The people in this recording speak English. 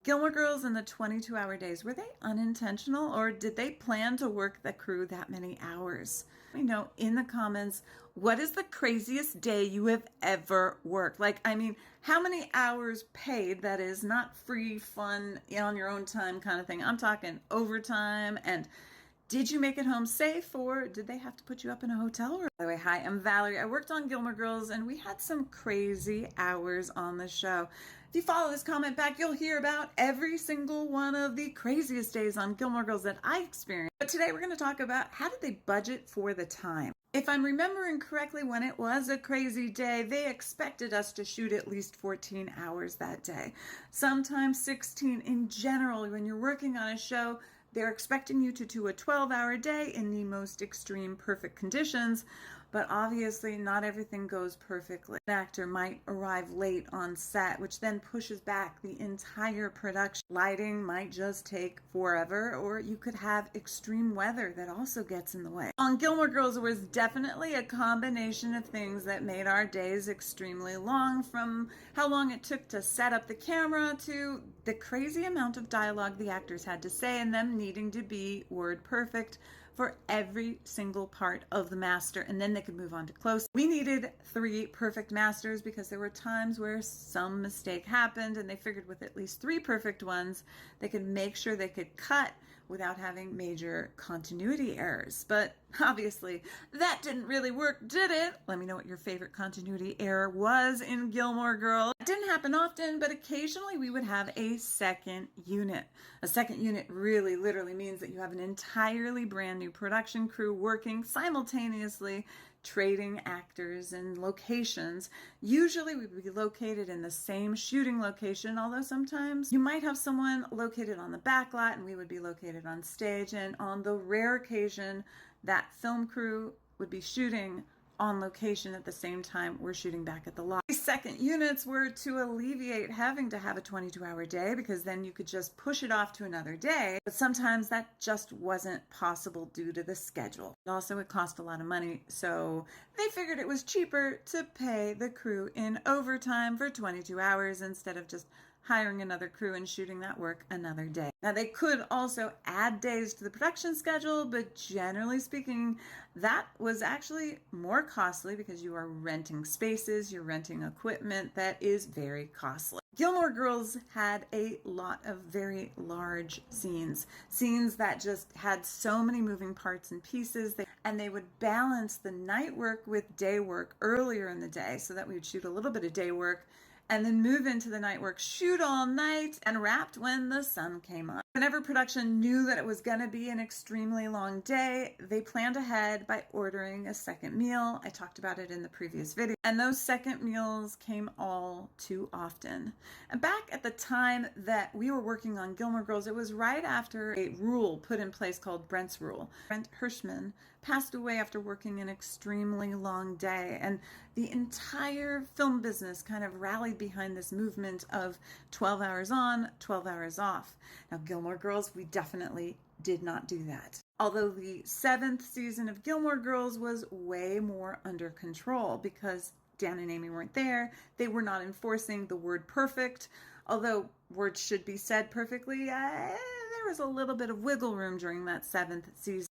Gilmore Girls and the 22-hour days, were they unintentional or did they plan to work the crew that many hours? Let me know in the comments, what is the craziest day you have ever worked? Like, I mean, how many hours paid, that is not free, fun, on your own time kind of thing. I'm talking overtime. And did you make it home safe, or did they have to put you up in a hotel room? By the way, hi, I'm Valerie. I worked on Gilmore Girls, and we had some crazy hours on the show. If you follow this comment back, you'll hear about every single one of the craziest days on Gilmore Girls that I experienced. But today we're going to talk about how did they budget for the time. If I'm remembering correctly, when it was a crazy day, they expected us to shoot at least 14 hours that day. Sometimes 16 in general. When you're working on a show, they're expecting you to do a 12-hour day in the most extreme perfect conditions, but obviously not everything goes perfectly. An actor might arrive late on set, which then pushes back the entire production. Lighting might just take forever, or you could have extreme weather that also gets in the way. On Gilmore Girls, it was definitely a combination of things that made our days extremely long, from how long it took to set up the camera to the crazy amount of dialogue the actors had to say and them needing to be word perfect for every single part of the master, and then they could move on to close. We needed 3 perfect masters because there were times where some mistake happened, and they figured with at least 3 perfect ones, they could make sure they could cut without having major continuity errors. But obviously, that didn't really work, did it? Let me know what your favorite continuity error was in Gilmore Girls. It didn't happen often, but occasionally we would have a second unit. A second unit really literally means that you have an entirely brand new production crew working simultaneously, trading actors and locations. Usually we would be located in the same shooting location, although sometimes you might have someone located on the back lot and we would be located on stage. And on the rare occasion that film crew would be shooting on location at the same time we're shooting back at the lot. These second units were to alleviate having to have a 22-hour day, because then you could just push it off to another day. But sometimes that just wasn't possible due to the schedule. Also, it cost a lot of money, so they figured it was cheaper to pay the crew in overtime for 22 hours instead of just hiring another crew and shooting that work another day. Now, they could also add days to the production schedule, but generally speaking, that was actually more costly because you are renting spaces, you're renting equipment that is very costly. Gilmore Girls had a lot of very large scenes that just had so many moving parts and pieces, and they would balance the night work with day work earlier in the day, so that we would shoot a little bit of day work and then move into the night work, shoot all night, and wrapped when the sun came up. Whenever production knew that it was going to be an extremely long day, they planned ahead by ordering a second meal. I talked about it in the previous video. And those second meals came all too often. And back at the time that we were working on Gilmore Girls, it was right after a rule put in place called Brent's Rule. Brent Hirschman passed away after working an extremely long day, and the entire film business kind of rallied behind this movement of 12 hours on, 12 hours off. Now, Gilmore Girls, we definitely did not do that. Although the 7th season of Gilmore Girls was way more under control because Dan and Amy weren't there. They were not enforcing the word perfect. Although words should be said perfectly, there was a little bit of wiggle room during that 7th season.